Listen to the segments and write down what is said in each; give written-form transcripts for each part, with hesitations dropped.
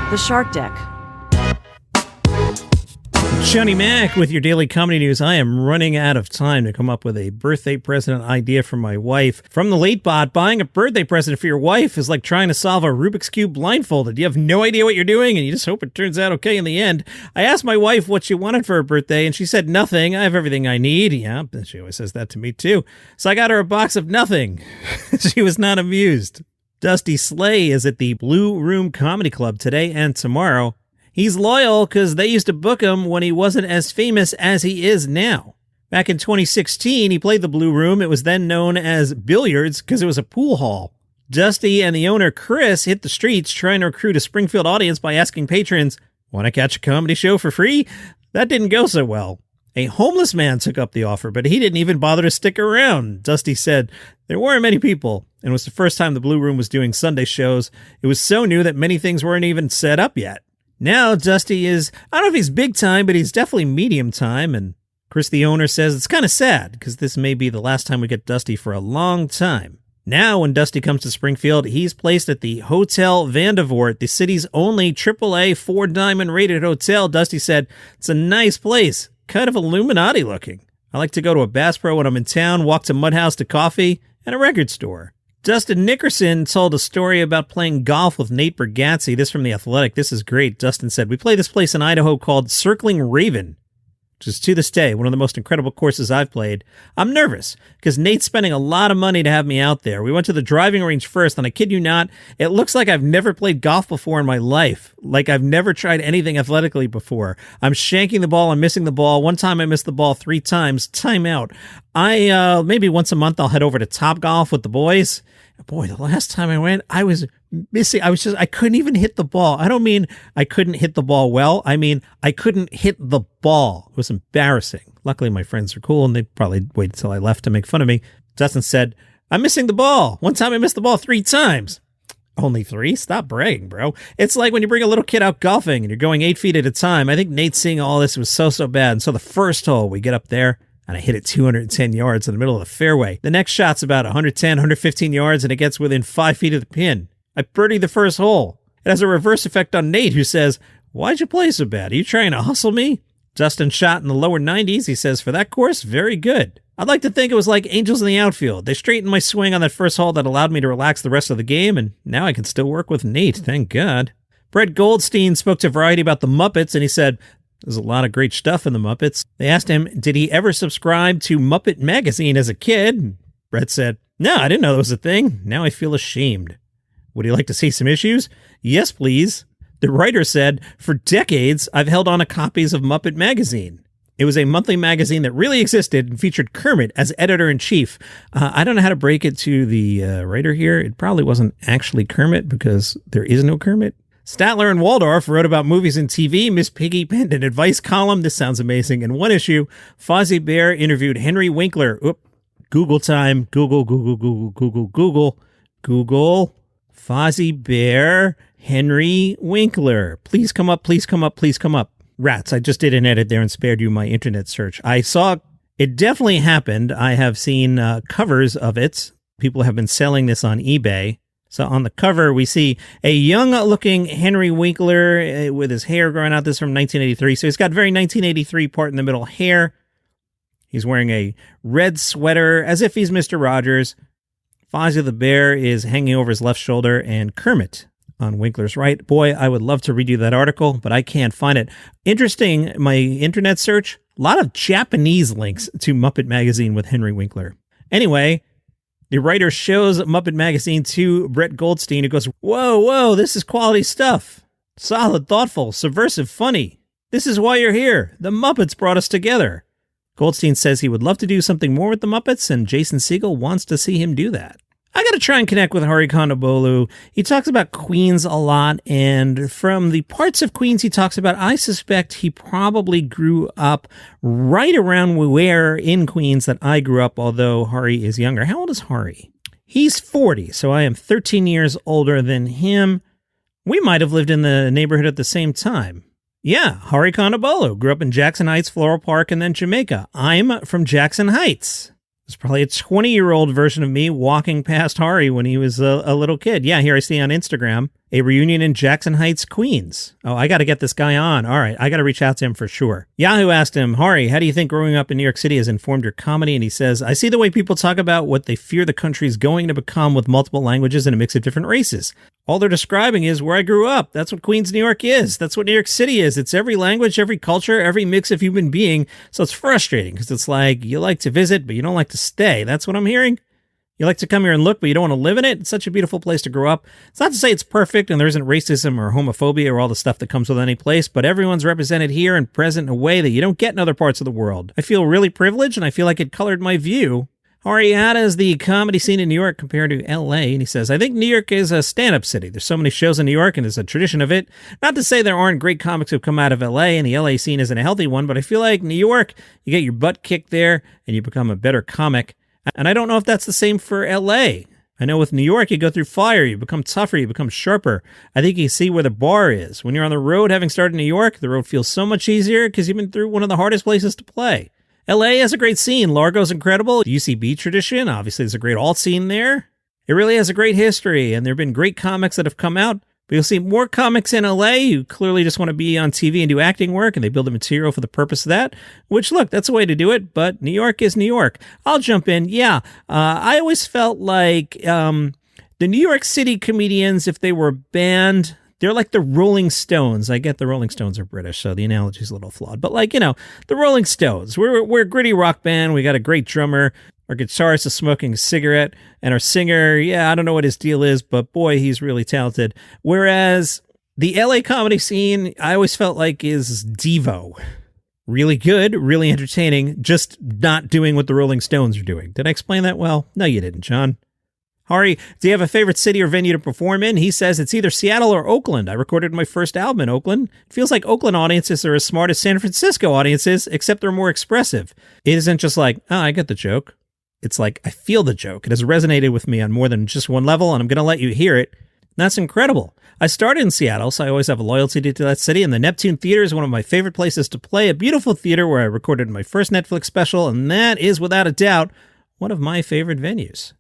The Shark Deck. Johnny Mac with your daily comedy news. I am running out of time to come up with a birthday present idea for my wife. From the late bot, buying a birthday present for your wife is like trying to solve a Rubik's Cube blindfolded. You have no idea what you're doing, and you just hope it turns out okay in the end. I asked my wife what she wanted for her birthday, and she said nothing. I have everything I need. Yeah, she always says that to me, too. So I got her a box of nothing. She was not amused. Dusty Slay is at the Blue Room Comedy Club today and tomorrow. He's loyal because they used to book him when he wasn't as famous as he is now. Back in 2016, he played the Blue Room. It was then known as Billiards because it was a pool hall. Dusty and the owner, Chris, hit the streets trying to recruit a Springfield audience by asking patrons, "Want to catch a comedy show for free?" That didn't go so well. A homeless man took up the offer, but he didn't even bother to stick around. Dusty said there weren't many people, and it was the first time the Blue Room was doing Sunday shows. It was so new that many things weren't even set up yet. Now, Dusty is, I don't know if he's big time, but he's definitely medium time. And Chris, the owner, says it's kind of sad because this may be the last time we get Dusty for a long time. Now, when Dusty comes to Springfield, he's placed at the Hotel Vandevort, the city's only AAA 4-diamond rated hotel. Dusty said, "It's a nice place, kind of Illuminati looking. I like to go to a Bass Pro when I'm in town, walk to Mudhouse to coffee, and a record store." Dustin Nickerson told a story about playing golf with Nate Bargatze. This from The Athletic. This is great. Dustin said, "We play this place in Idaho called Circling Raven, which is to this day one of the most incredible courses I've played. I'm nervous because Nate's spending a lot of money to have me out there. We went to the driving range first, and I kid you not, it looks like I've never played golf before in my life. Like I've never tried anything athletically before. I'm shanking the ball. I'm missing the ball. One time I missed the ball 3 times. Time out. Maybe once a month I'll head over to Top Golf with the boys. Boy, the last time I went, I was missing. I couldn't even hit the ball. I don't mean I couldn't hit the ball well. I mean, I couldn't hit the ball. It was embarrassing. Luckily, my friends are cool, and they probably waited until I left to make fun of me. Dustin said, "I'm missing the ball. One time I missed the ball 3 times. Only 3? Stop bragging, bro. It's like when you bring a little kid out golfing and you're going 8 feet at a time. I think Nate's seeing all this. It was so bad. And so the first hole, we get up there, and I hit it 210 yards in the middle of the fairway. The next shot's about 110, 115 yards, and it gets within 5 feet of the pin. I birdied the first hole. It has a reverse effect on Nate, who says, "Why'd you play so bad? Are you trying to hustle me?" Dustin shot in the lower 90s. He says, "For that course, very good. I'd like to think it was like angels in the outfield. They straightened my swing on that first hole that allowed me to relax the rest of the game, and now I can still work with Nate, thank God." Brett Goldstein spoke to Variety about the Muppets, and he said, "There's a lot of great stuff in the Muppets." They asked him, did he ever subscribe to Muppet Magazine as a kid? Brett said, "No, I didn't know that was a thing. Now I feel ashamed." "Would you like to see some issues?" "Yes, please." The writer said, "For decades, I've held on to copies of Muppet Magazine. It was a monthly magazine that really existed and featured Kermit as editor-in-chief." I don't know how to break it to the writer here. It probably wasn't actually Kermit because there is no Kermit. Statler and Waldorf wrote about movies and TV. Miss Piggy penned an advice column. This sounds amazing. In one issue, Fozzie Bear interviewed Henry Winkler. Google time. Google. Fozzie Bear, Henry Winkler. Please come up. Rats, I just did an edit there and spared you my internet search. I saw it definitely happened. I have seen covers of it. People have been selling this on eBay. So on the cover, we see a young-looking Henry Winkler with his hair growing out. This is from 1983. So he's got very 1983 part in the middle hair. He's wearing a red sweater as if he's Mr. Rogers. Fozzie the Bear is hanging over his left shoulder, and Kermit on Winkler's right. Boy, I would love to read you that article, but I can't find it. Interesting, my internet search, a lot of Japanese links to Muppet Magazine with Henry Winkler. Anyway, the writer shows Muppet Magazine to Brett Goldstein, who goes, whoa, this is quality stuff. Solid, thoughtful, subversive, funny. This is why you're here. The Muppets brought us together. Goldstein says he would love to do something more with the Muppets, and Jason Segel wants to see him do that. I got to try and connect with Hari Kondabolu. He talks about Queens a lot, and from the parts of Queens he talks about, I suspect he probably grew up right around where in Queens that I grew up, although Hari is younger. How old is Hari? He's 40, so I am 13 years older than him. We might have lived in the neighborhood at the same time. Yeah, Hari Kondabolu grew up in Jackson Heights, Floral Park, and then Jamaica. I'm from Jackson Heights. There's probably a 20-year-old version of me walking past Hari when he was a little kid. Yeah, here I see on Instagram. a reunion in Jackson Heights, Queens. Oh, I got to get this guy on. All right, I got to reach out to him for sure. Yahoo asked him, Hari, how do you think growing up in New York City has informed your comedy? And he says, I see the way people talk about what they fear the country's going to become with multiple languages and a mix of different races. All they're describing is where I grew up. That's what Queens, New York is. That's what New York City is. It's every language, every culture, every mix of human being. So it's frustrating because it's like you like to visit, but you don't like to stay. That's what I'm hearing. You like to come here and look, but you don't want to live in it. It's such a beautiful place to grow up. It's not to say it's perfect and there isn't racism or homophobia or all the stuff that comes with any place, but everyone's represented here and present in a way that you don't get in other parts of the world. I feel really privileged, and I feel like it colored my view. Hari, how does the comedy scene in New York compare to L.A.? And he says, I think New York is a stand-up city. There's so many shows in New York, and there's a tradition of it. Not to say there aren't great comics who come out of L.A., and the L.A. scene isn't a healthy one, but I feel like New York, you get your butt kicked there, and you become a better comic. And I don't know if that's the same for L.A. I know with New York, you go through fire, you become tougher, you become sharper. I think you see where the bar is. When you're on the road, having started in New York, the road feels so much easier because you've been through one of the hardest places to play. L.A. has a great scene. Largo's incredible. UCB tradition, obviously there's a great alt scene there. It really has a great history, and there have been great comics that have come out. But you'll see more comics in LA who clearly just want to be on TV and do acting work, and they build the material for the purpose of that, which, look, that's a way to do it, but New York is New York. I'll jump in. Yeah, I always felt like the New York City comedians, if they were a band, they're like the Rolling Stones. I get the Rolling Stones are British, so the analogy's a little flawed. But like, the Rolling Stones. We're a gritty rock band. We got a great drummer. Our guitarist is smoking a cigarette, and our singer, I don't know what his deal is, but boy, he's really talented. Whereas the LA comedy scene, I always felt like is Devo. Really good, really entertaining, just not doing what the Rolling Stones are doing. Did I explain that well? No, you didn't, John. Hari, do you have a favorite city or venue to perform in? He says it's either Seattle or Oakland. I recorded my first album in Oakland. It feels like Oakland audiences are as smart as San Francisco audiences, except they're more expressive. It isn't just like, I get the joke. It's like, I feel the joke. It has resonated with me on more than just one level, and I'm going to let you hear it. And that's incredible. I started in Seattle, so I always have a loyalty to that city, and the Neptune Theater is one of my favorite places to play, a beautiful theater where I recorded my first Netflix special, and that is, without a doubt, one of my favorite venues.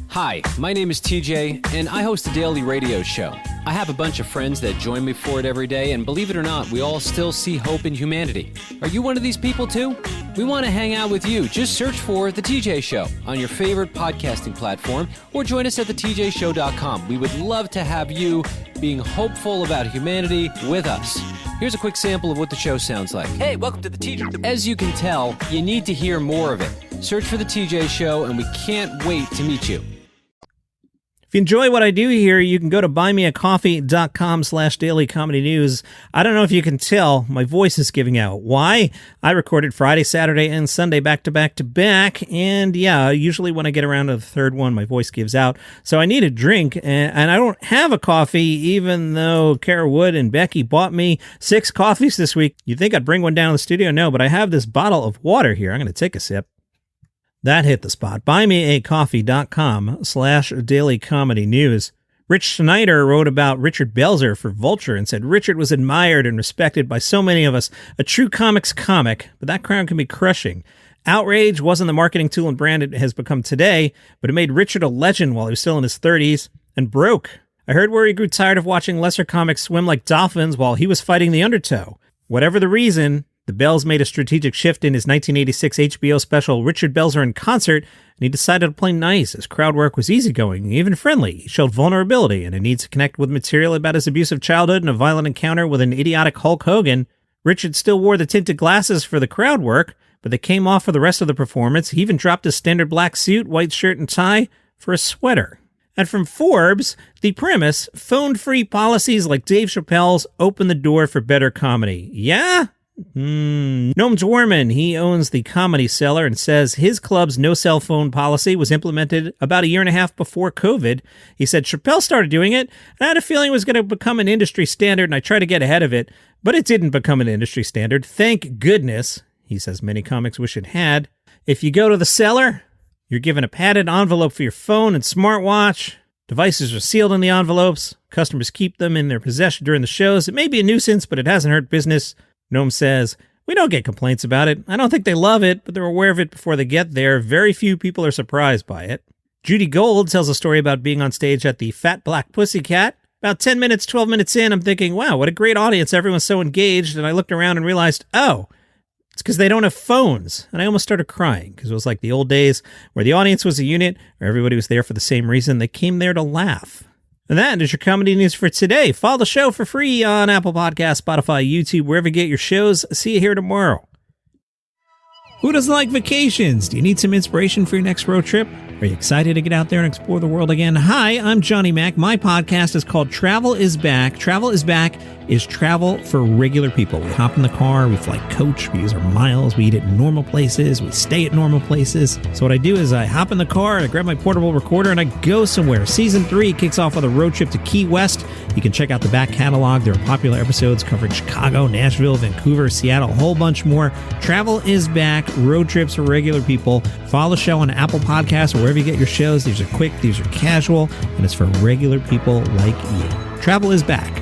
Hi, my name is TJ, and I host a daily radio show. I have a bunch of friends that join me for it every day, and believe it or not, we all still see hope in humanity. Are you one of these people too? We want to hang out with you. Just search for The TJ Show on your favorite podcasting platform, or join us at thetjshow.com. We would love to have you being hopeful about humanity with us. Here's a quick sample of what the show sounds like. Hey, welcome to The TJ. As you can tell, you need to hear more of it. Search for The TJ Show, and we can't wait to meet you. If you enjoy what I do here, you can go to buymeacoffee.com/dailycomedynews. I don't know if you can tell, my voice is giving out. Why? I recorded Friday, Saturday, and Sunday back to back to back. And usually when I get around to the third one, my voice gives out. So I need a drink, and I don't have a coffee, even though Kara Wood and Becky bought me 6 coffees this week. You'd think I'd bring one down to the studio. No, but I have this bottle of water here. I'm going to take a sip. That hit the spot. Buymeacoffee.com/dailycomedynews. Rich Schneider wrote about Richard Belzer for Vulture and said, Richard was admired and respected by so many of us, a true comics comic, but that crown can be crushing. Outrage wasn't the marketing tool and brand it has become today, but it made Richard a legend while he was still in his 30s and broke. I heard where he grew tired of watching lesser comics swim like dolphins while he was fighting the undertow. Whatever the reason, the Bells made a strategic shift in his 1986 HBO special Richard Belzer in Concert, and he decided to play nice. His crowd work was easygoing, even friendly. He showed vulnerability and a need to connect with material about his abusive childhood and a violent encounter with an idiotic Hulk Hogan. Richard still wore the tinted glasses for the crowd work, but they came off for the rest of the performance. He even dropped his standard black suit, white shirt, and tie for a sweater. And from Forbes, the premise, phone-free policies like Dave Chappelle's open the door for better comedy. Yeah? Noam Dworman, he owns the Comedy Cellar and says his club's no cell phone policy was implemented about a year and a half before COVID. He said Chappelle started doing it, and I had a feeling it was going to become an industry standard, and I tried to get ahead of it, but it didn't become an industry standard. Thank goodness. He says many comics wish it had. If you go to the Cellar, you're given a padded envelope for your phone and smartwatch. Devices are sealed in the envelopes. Customers keep them in their possession during the shows. It may be a nuisance, but it hasn't hurt business. Noam says, we don't get complaints about it. I don't think they love it, but they're aware of it before they get there. Very few people are surprised by it. Judy Gold tells a story about being on stage at the Fat Black Pussycat. About 10 minutes, 12 minutes in, I'm thinking, wow, what a great audience. Everyone's so engaged. And I looked around and realized, oh, it's because they don't have phones. And I almost started crying because it was like the old days where the audience was a unit, where everybody was there for the same reason. They came there to laugh. And that is your comedy news for today. Follow the show for free on Apple Podcasts, Spotify, YouTube, wherever you get your shows. See you here tomorrow. Who doesn't like vacations? Do you need some inspiration for your next road trip? Are you excited to get out there and explore the world again? Hi, I'm Johnny Mac. My podcast is called Travel is Back. Travel is Back is travel for regular people. We hop in the car, we fly coach, we use our miles, we eat at normal places, we stay at normal places. So what I do is I hop in the car, I grab my portable recorder, and I go somewhere. Season 3 kicks off with a road trip to Key West. You can check out the back catalog. There are popular episodes covering Chicago, Nashville, Vancouver, Seattle, a whole bunch more. Travel is Back, road trips for regular people. Follow the show on Apple Podcasts or wherever you get your shows. These are quick, these are casual, and it's for regular people like you. Travel is Back.